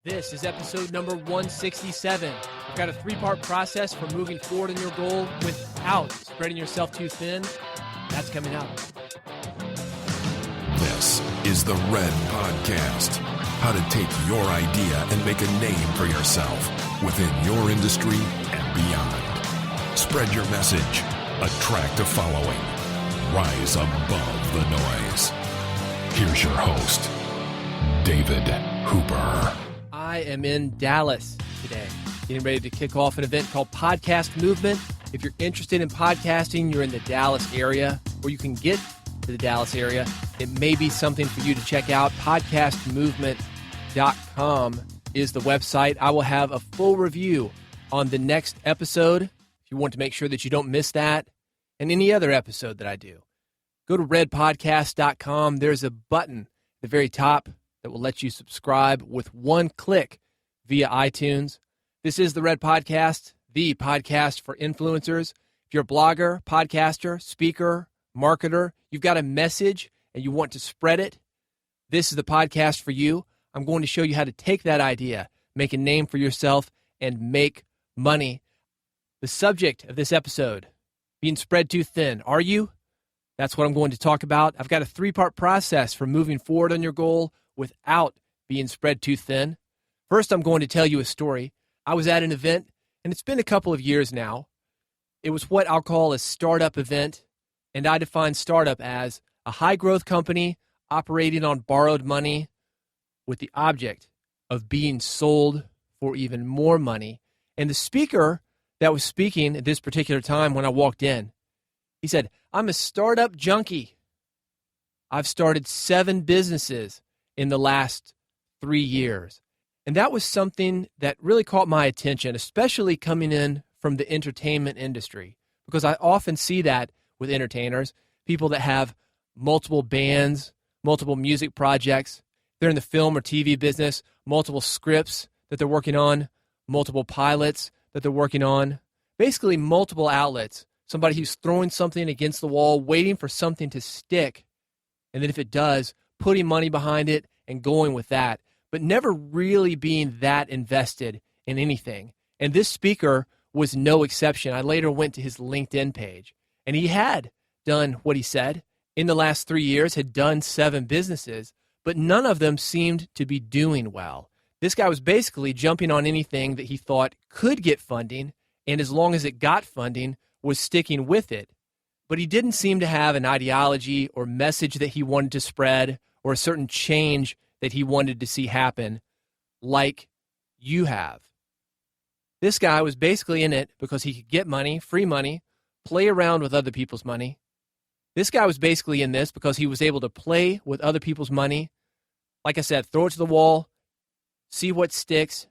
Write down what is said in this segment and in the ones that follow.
This is episode number 167. We've got a three-part process for moving forward in your goal without spreading yourself too thin. That's coming up. This is the Red Podcast. How to take your idea and make a name for yourself within your industry and beyond. Spread your message. Attract a following. Rise above the noise. Here's your host, David Hooper. I am in Dallas today, getting ready to kick off an event called Podcast Movement. If you're interested in podcasting, you're in the Dallas area, or you can get to the Dallas area, it may be something for you to check out. Podcastmovement.com is the website. I will have a full review on the next episode if you want to make sure that you don't miss that and any other episode that I do. Go to redpodcast.com. There's a button at the very top that will let you subscribe with one click via iTunes. This is the Red Podcast, the podcast for influencers. If you're a blogger, podcaster, speaker, marketer, you've got a message and you want to spread it, this is the podcast for you. I'm going to show you how to take that idea, make a name for yourself, and make money. The subject of this episode, being spread too thin. Are you? That's what I'm going to talk about. I've got a three-part process for moving forward on your goal without being spread too thin. First, I'm going to tell you a story. I was at an event, and it's been a couple of years now. It was what I'll call a startup event, and I define startup as a high-growth company operating on borrowed money with the object of being sold for even more money. And the speaker that was speaking at this particular time when I walked in, he said, "I'm a startup junkie. I've started 7 businesses in the last 3 years." And that was something that really caught my attention, especially coming in from the entertainment industry, because I often see that with entertainers, people that have multiple bands, multiple music projects. They're in the film or TV business, multiple scripts that they're working on, multiple pilots that they're working on, basically multiple outlets. Somebody who's throwing something against the wall, waiting for something to stick, and then if it does, putting money behind it and going with that, but never really being that invested in anything. And this speaker was no exception. I later went to his LinkedIn page, and he had done what he said. In the last 3 years, had done 7 businesses, but none of them seemed to be doing well. This guy was basically jumping on anything that he thought could get funding, and as long as it got funding, was sticking with it. But he didn't seem to have an ideology or message that he wanted to spread or a certain change that he wanted to see happen like you have. This guy was basically in it because he could get money, free money, play around with other people's money. This guy was basically in this because he was able to play with other people's money. Like I said, throw it to the wall, see what sticks,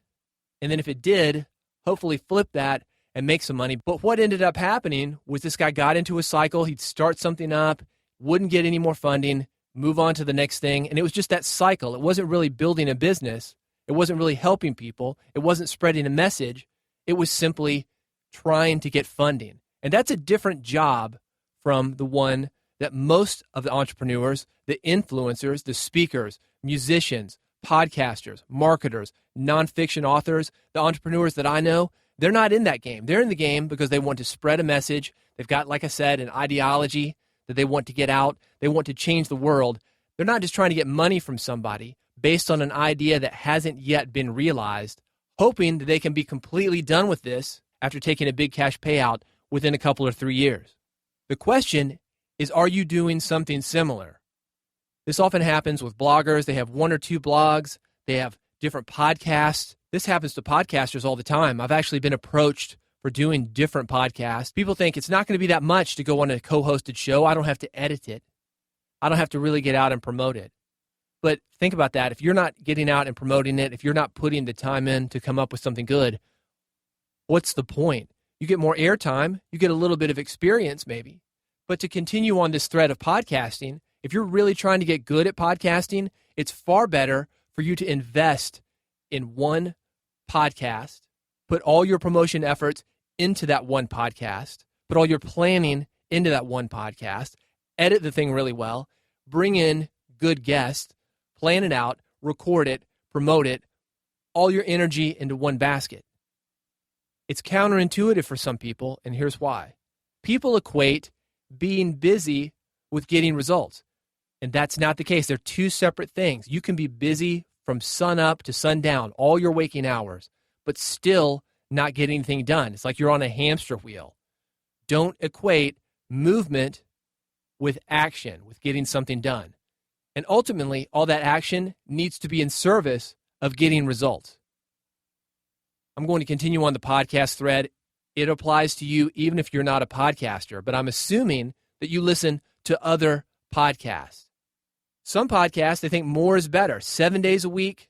and then if it did, hopefully flip that and make some money. But what ended up happening was this guy got into a cycle. He'd start something up, wouldn't get any more funding, move on to the next thing. And it was just that cycle. It wasn't really building a business. It wasn't really helping people. It wasn't spreading a message. It was simply trying to get funding. And that's a different job from the one that most of the entrepreneurs, the influencers, the speakers, musicians, podcasters, marketers, nonfiction authors, the entrepreneurs that I know, they're not in that game. They're in the game because they want to spread a message. They've got, like I said, an ideology that they want to get out. They want to change the world. They're not just trying to get money from somebody based on an idea that hasn't yet been realized, hoping that they can be completely done with this after taking a big cash payout within a couple or 3 years. The question is, are you doing something similar? This often happens with bloggers. They have 1 or 2 blogs. They have different podcasts. This happens to podcasters all the time. I've actually been approached for doing different podcasts. People think it's not going to be that much to go on a co-hosted show. I don't have to edit it. I don't have to really get out and promote it. But think about that. If you're not getting out and promoting it, if you're not putting the time in to come up with something good, what's the point? You get more airtime. You get a little bit of experience maybe. But to continue on this thread of podcasting, if you're really trying to get good at podcasting, it's far better for you to invest in one podcast, put all your promotion efforts into that one podcast, put all your planning into that one podcast, edit the thing really well, bring in good guests, plan it out, record it, promote it, all your energy into one basket. It's counterintuitive for some people, and here's why. People equate being busy with getting results, and that's not the case. They're two separate things. You can be busy from sun up to sundown, all your waking hours, but still not get anything done. It's like you're on a hamster wheel. Don't equate movement with action, with getting something done. And ultimately, all that action needs to be in service of getting results. I'm going to continue on the podcast thread. It applies to you even if you're not a podcaster, but I'm assuming that you listen to other podcasts. Some podcasts, they think more is better. 7 days a week,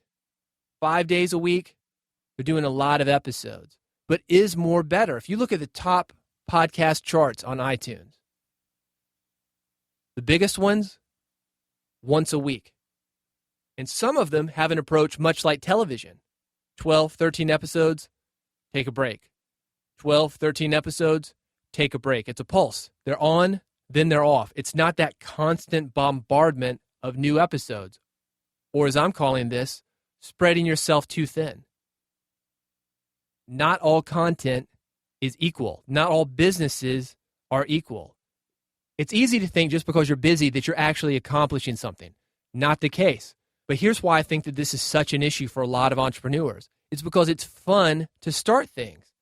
5 days a week. They're doing a lot of episodes. But is more better? If you look at the top podcast charts on iTunes, the biggest ones, once a week. And some of them have an approach much like television. 12, 13 episodes, take a break. 12, 13 episodes, take a break. It's a pulse. They're on, then they're off. It's not that constant bombardment of new episodes. Or as I'm calling this, spreading yourself too thin. Not all content is equal. Not all businesses are equal. It's easy to think just because you're busy that you're actually accomplishing something. Not the case. But here's why I think that this is such an issue for a lot of entrepreneurs. It's because it's fun to start things.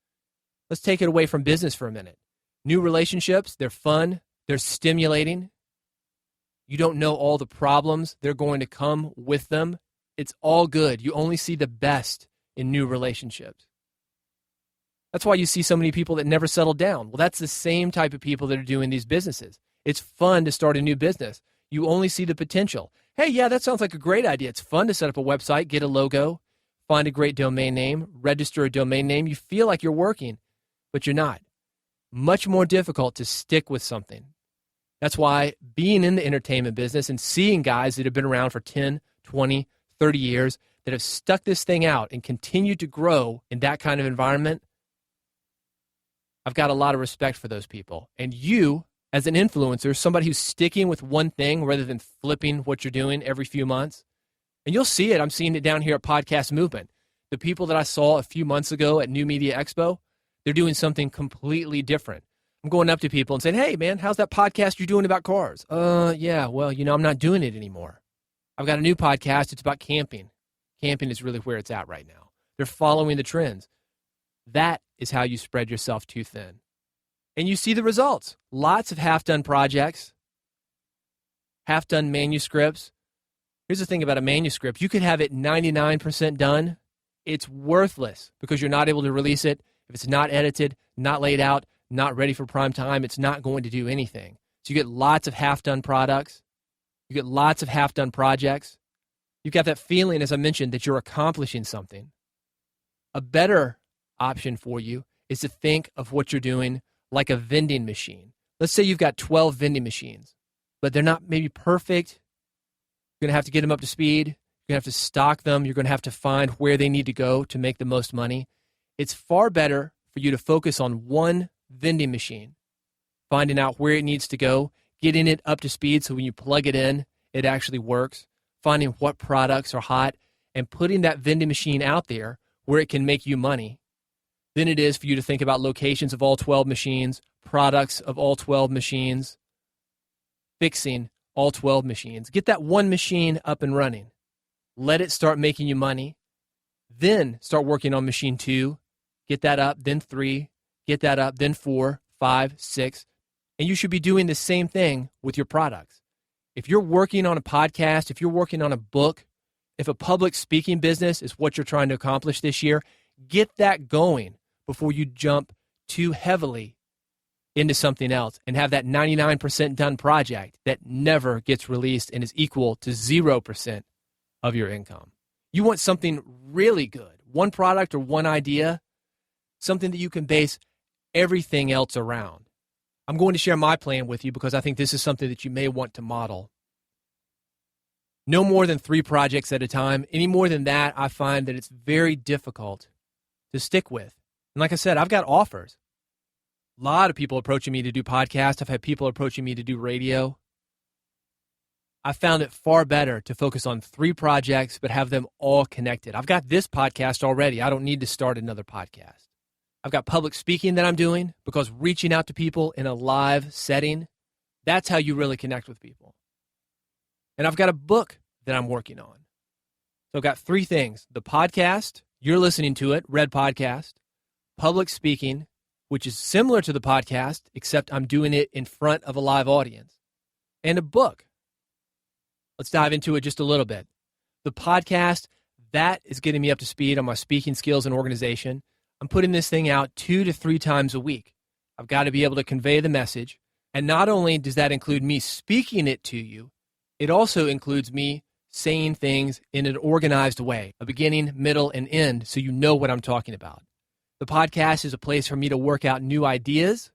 Let's take it away from business for a minute. New relationships, they're fun, they're stimulating. You don't know all the problems they're going to come with them. It's all good. You only see the best in new relationships. That's why you see so many people that never settle down. Well, that's the same type of people that are doing these businesses. It's fun to start a new business. You only see the potential. Hey, yeah, that sounds like a great idea. It's fun to set up a website, get a logo, find a great domain name, register a domain name. You feel like you're working, but you're not. Much more difficult to stick with something. That's why being in the entertainment business and seeing guys that have been around for 10, 20, 30 years that have stuck this thing out and continued to grow in that kind of environment, I've got a lot of respect for those people. And you, as an influencer, somebody who's sticking with one thing rather than flipping what you're doing every few months, and you'll see it. I'm seeing it down here at Podcast Movement. The people that I saw a few months ago at New Media Expo, they're doing something completely different. I'm going up to people and saying, hey, man, how's that podcast you're doing about cars? Yeah, well, I'm not doing it anymore. I've got a new podcast. It's about camping. Camping is really where it's at right now. They're following the trends. That is how you spread yourself too thin. And you see the results. Lots of half-done projects, half-done manuscripts. Here's the thing about a manuscript. You could have it 99% done. It's worthless because you're not able to release it. If it's not edited, not laid out, not ready for prime time, it's not going to do anything. So you get lots of half-done products. You get lots of half-done projects. You've got that feeling, as I mentioned, that you're accomplishing something. A better option for you is to think of what you're doing like a vending machine. Let's say you've got 12 vending machines, but they're not maybe perfect. You're going to have to get them up to speed. You're going to have to stock them. You're going to have to find where they need to go to make the most money. It's far better for you to focus on one vending machine, finding out where it needs to go, getting it up to speed so when you plug it in, it actually works, finding what products are hot, and putting that vending machine out there where it can make you money. Than it is for you to think about locations of all 12 machines, products of all 12 machines, fixing all 12 machines. Get that one machine up and running. Let it start making you money. Then start working on machine 2. Get that up, then 3. Get that up, then 4, 5, 6. And you should be doing the same thing with your products. If you're working on a podcast, if you're working on a book, if a public speaking business is what you're trying to accomplish this year, get that going before you jump too heavily into something else and have that 99% done project that never gets released and is equal to 0% of your income. You want something really good, one product or one idea, something that you can base everything else around. I'm going to share my plan with you because I think this is something that you may want to model. No more than 3 projects at a time. Any more than that, I find that it's very difficult to stick with. And like I said, I've got offers. A lot of people approaching me to do podcasts. I've had people approaching me to do radio. I found it far better to focus on 3 projects, but have them all connected. I've got this podcast already. I don't need to start another podcast. I've got public speaking that I'm doing, because reaching out to people in a live setting, that's how you really connect with people. And I've got a book that I'm working on. So I've got 3 things: the podcast, you're listening to it, Red Podcast; public speaking, which is similar to the podcast, except I'm doing it in front of a live audience; and a book. Let's dive into it just a little bit. The podcast, that is getting me up to speed on my speaking skills and organization. I'm putting this thing out 2 to 3 times a week. I've got to be able to convey the message. And not only does that include me speaking it to you, it also includes me saying things in an organized way, a beginning, middle, and end, so you know what I'm talking about. The podcast is a place for me to work out new ideas.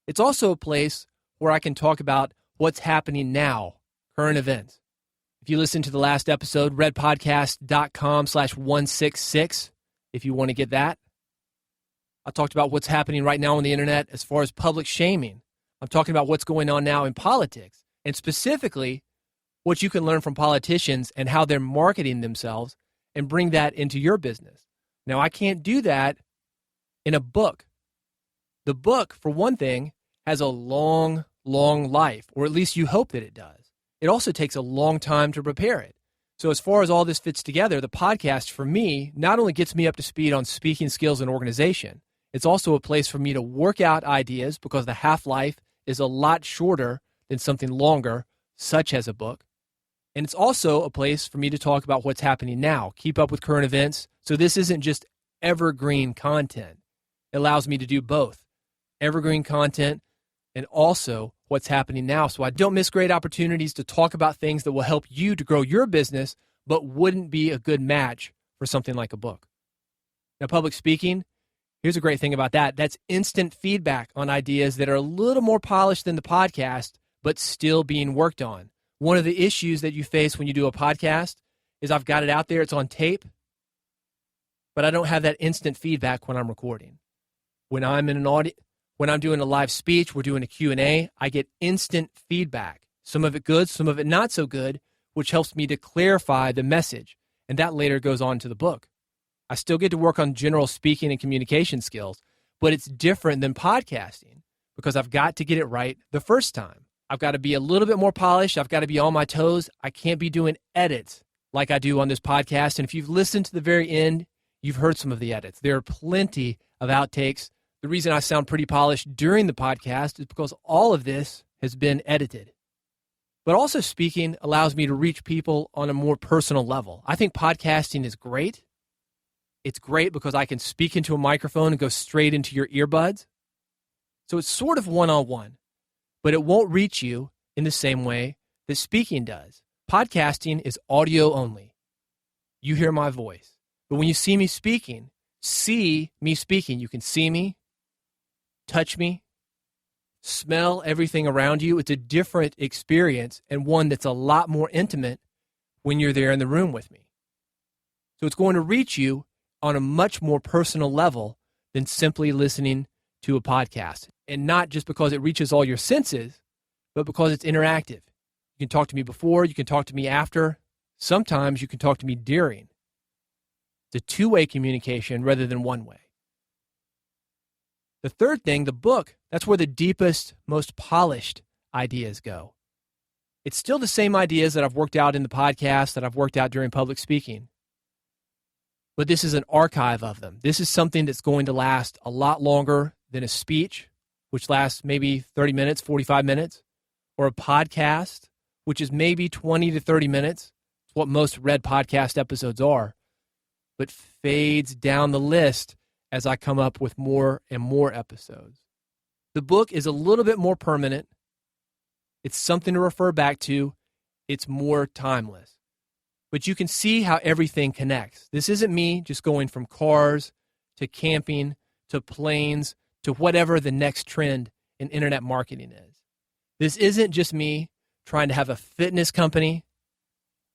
It's also a place where I can talk about what's happening now, current events. If you listen to the last episode, redpodcast.com/166, if you want to get that. I talked about what's happening right now on the internet as far as public shaming. I'm talking about what's going on now in politics, and specifically what you can learn from politicians and how they're marketing themselves, and bring that into your business. Now, I can't do that in a book. The book, for one thing, has a long life, or at least you hope that it does. It also takes a long time to prepare it. So as far as all this fits together, the podcast for me not only gets me up to speed on speaking skills and organization, it's also a place for me to work out ideas, because the half-life is a lot shorter than something longer, such as a book. And it's also a place for me to talk about what's happening now, keep up with current events. So this isn't just evergreen content. It allows me to do both, evergreen content and also what's happening now, so I don't miss great opportunities to talk about things that will help you to grow your business, but wouldn't be a good match for something like a book. Now, public speaking, here's a great thing about that. That's instant feedback on ideas that are a little more polished than the podcast, but still being worked on. One of the issues that you face when you do a podcast is I've got it out there, it's on tape, but I don't have that instant feedback when I'm recording. When I'm in an audience, when I'm doing a live speech, we're doing a Q&A, I get instant feedback. Some of it good, some of it not so good, which helps me to clarify the message, and that later goes on to the book. I still get to work on general speaking and communication skills, but it's different than podcasting, because I've got to get it right the first time. I've got to be a little bit more polished. I've got to be on my toes. I can't be doing edits like I do on this podcast. And if you've listened to the very end, you've heard some of the edits. There are plenty of outtakes. The reason I sound pretty polished during the podcast is because all of this has been edited. But also, speaking allows me to reach people on a more personal level. I think podcasting is great. It's great because I can speak into a microphone and go straight into your earbuds. So it's sort of one-on-one, but it won't reach you in the same way that speaking does. Podcasting is audio only. You hear my voice. But when you see me speaking, you can see me, touch me, smell everything around you. It's a different experience, and one that's a lot more intimate when you're there in the room with me. So it's going to reach you on a much more personal level than simply listening to a podcast. And not just because it reaches all your senses, but because it's interactive. You can talk to me before, you can talk to me after. Sometimes you can talk to me during. It's a two-way communication rather than one way. The third thing, the book, that's where the deepest, most polished ideas go. It's still the same ideas that I've worked out in the podcast, that I've worked out during public speaking. But this is an archive of them. This is something that's going to last a lot longer than a speech, which lasts maybe 30 minutes, 45 minutes, or a podcast, which is maybe 20 to 30 minutes. It's what most Red Podcast episodes are, but fades down the list as I come up with more and more episodes. The book is a little bit more permanent. It's something to refer back to. It's more timeless. But you can see how everything connects. This isn't me just going from cars to camping to planes to whatever the next trend in internet marketing is. This isn't just me trying to have a fitness company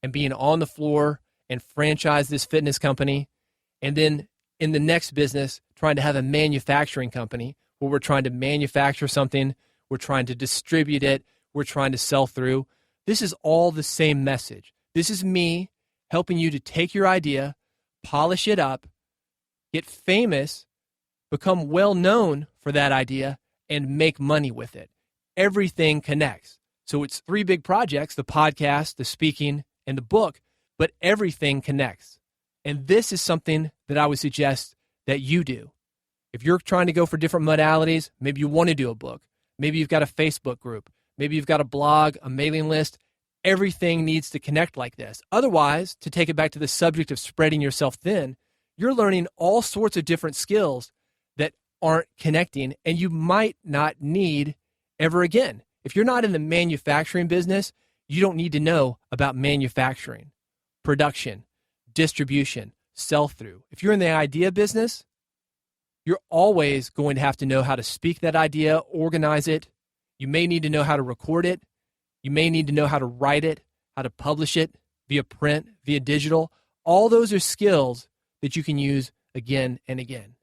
and being on the floor and franchise this fitness company, and then in the next business trying to have a manufacturing company where we're trying to manufacture something, we're trying to distribute it, we're trying to sell through. This is all the same message. This is me helping you to take your idea, polish it up, get famous, become well known for that idea, and make money with it. Everything connects. So it's 3 big projects, the podcast, the speaking, and the book, but everything connects. And this is something that I would suggest that you do. If you're trying to go for different modalities, maybe you want to do a book. Maybe you've got a Facebook group. Maybe you've got a blog, a mailing list. Everything needs to connect like this. Otherwise, to take it back to the subject of spreading yourself thin, you're learning all sorts of different skills that aren't connecting, and you might not need ever again. If you're not in the manufacturing business, you don't need to know about manufacturing, production, distribution, sell-through. If you're in the idea business, you're always going to have to know how to speak that idea, organize it. You may need to know how to record it. You may need to know how to write it, how to publish it via print, via digital. All those are skills that you can use again and again.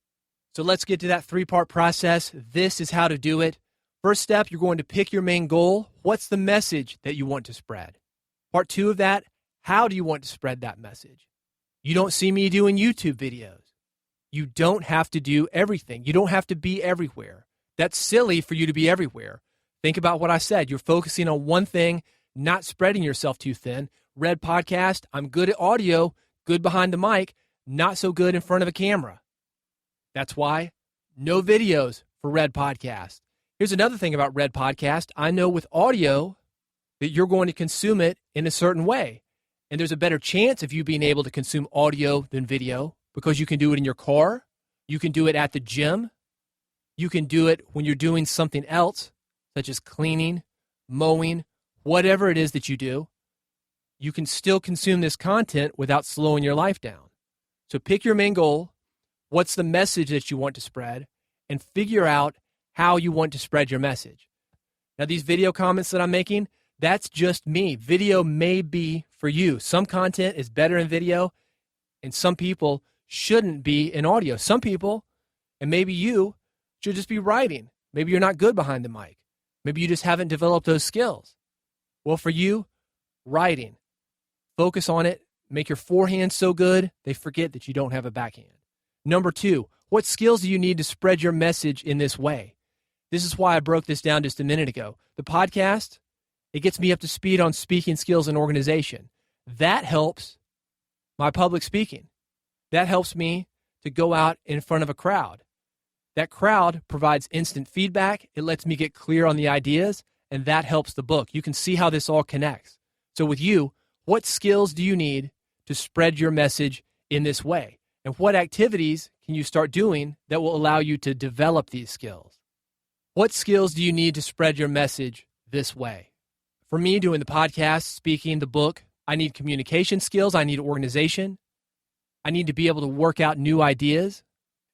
So let's get to that 3-part process. This is how to do it. First step, you're going to pick your main goal. What's the message that you want to spread? Part 2 of that, how do you want to spread that message? You don't see me doing YouTube videos. You don't have to do everything. You don't have to be everywhere. That's silly for you to be everywhere. Think about what I said. You're focusing on one thing, not spreading yourself too thin. Red Podcast, I'm good at audio, good behind the mic, not so good in front of a camera. That's why no videos for Red Podcast. Here's another thing about Red Podcast. I know with audio that you're going to consume it in a certain way. And there's a better chance of you being able to consume audio than video because you can do it in your car. You can do it at the gym. You can do it when you're doing something else, such as cleaning, mowing, whatever it is that you do. You can still consume this content without slowing your life down. So pick your main goal. What's the message that you want to spread? And figure out how you want to spread your message. Now, these video comments that I'm making, that's just me. Video may be for you. Some content is better in video, and some people shouldn't be in audio. Some people, and maybe you, should just be writing. Maybe you're not good behind the mic. Maybe you just haven't developed those skills. Well, for you, writing. Focus on it. Make your forehand so good, they forget that you don't have a backhand. Number 2, what skills do you need to spread your message in this way? This is why I broke this down just a minute ago. The podcast, it gets me up to speed on speaking skills and organization. That helps my public speaking. That helps me to go out in front of a crowd. That crowd provides instant feedback. It lets me get clear on the ideas, and that helps the book. You can see how this all connects. So with you, what skills do you need to spread your message in this way? And what activities can you start doing that will allow you to develop these skills? What skills do you need to spread your message this way? For me, doing the podcast, speaking, the book, I need communication skills. I need organization. I need to be able to work out new ideas.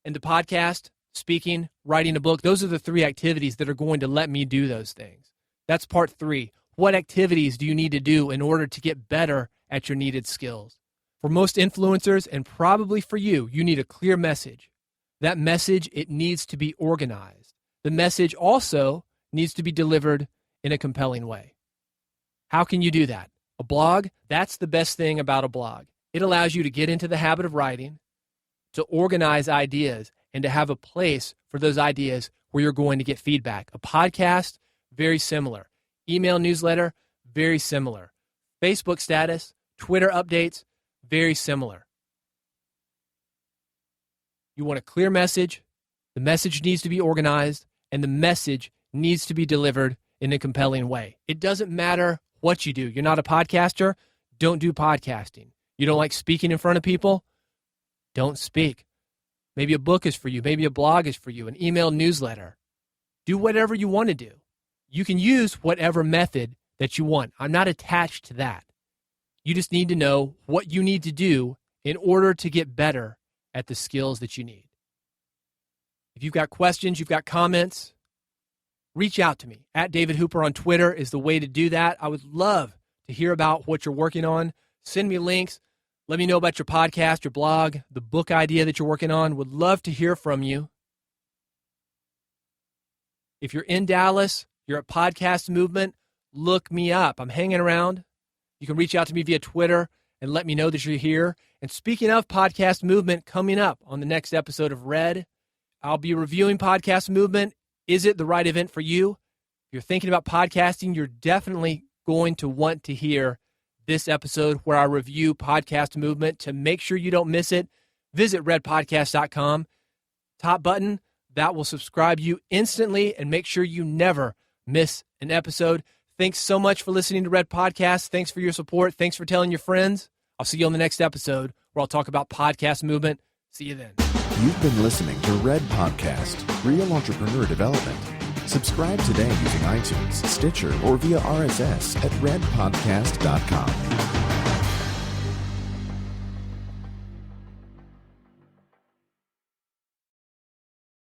And the podcast, speaking, writing a book, those are the 3 activities that are going to let me do those things. That's part 3. What activities do you need to do in order to get better at your needed skills? For most influencers, and probably for you, you need a clear message. That message, it needs to be organized. The message also needs to be delivered in a compelling way. How can you do that? A blog, that's the best thing about a blog. It allows you to get into the habit of writing, to organize ideas, and to have a place for those ideas where you're going to get feedback. A podcast, very similar. Email newsletter, very similar. Facebook status, Twitter updates, very similar. You want a clear message. The message needs to be organized, and the message needs to be delivered in a compelling way. It doesn't matter what you do. You're not a podcaster, don't do podcasting. You don't like speaking in front of people, don't speak. Maybe a book is for you. Maybe a blog is for you, an email newsletter. Do whatever you want to do. You can use whatever method that you want. I'm not attached to that. You just need to know what you need to do in order to get better at the skills that you need. If you've got questions, you've got comments, reach out to me. @David Hooper on Twitter is the way to do that. I would love to hear about what you're working on. Send me links. Let me know about your podcast, your blog, the book idea that you're working on. Would love to hear from you. If you're in Dallas, you're at Podcast Movement, look me up. I'm hanging around. You can reach out to me via Twitter and let me know that you're here. And speaking of Podcast Movement, coming up on the next episode of Red, I'll be reviewing Podcast Movement. Is it the right event for you? If you're thinking about podcasting, you're definitely going to want to hear this episode where I review Podcast Movement. To make sure you don't miss it, visit redpodcast.com. Top button, that will subscribe you instantly and make sure you never miss an episode. Thanks so much for listening to Red Podcast. Thanks for your support. Thanks for telling your friends. I'll see you on the next episode where I'll talk about Podcast Movement. See you then. You've been listening to Red Podcast, Real Entrepreneur Development. Subscribe today using iTunes, Stitcher, or via RSS at redpodcast.com.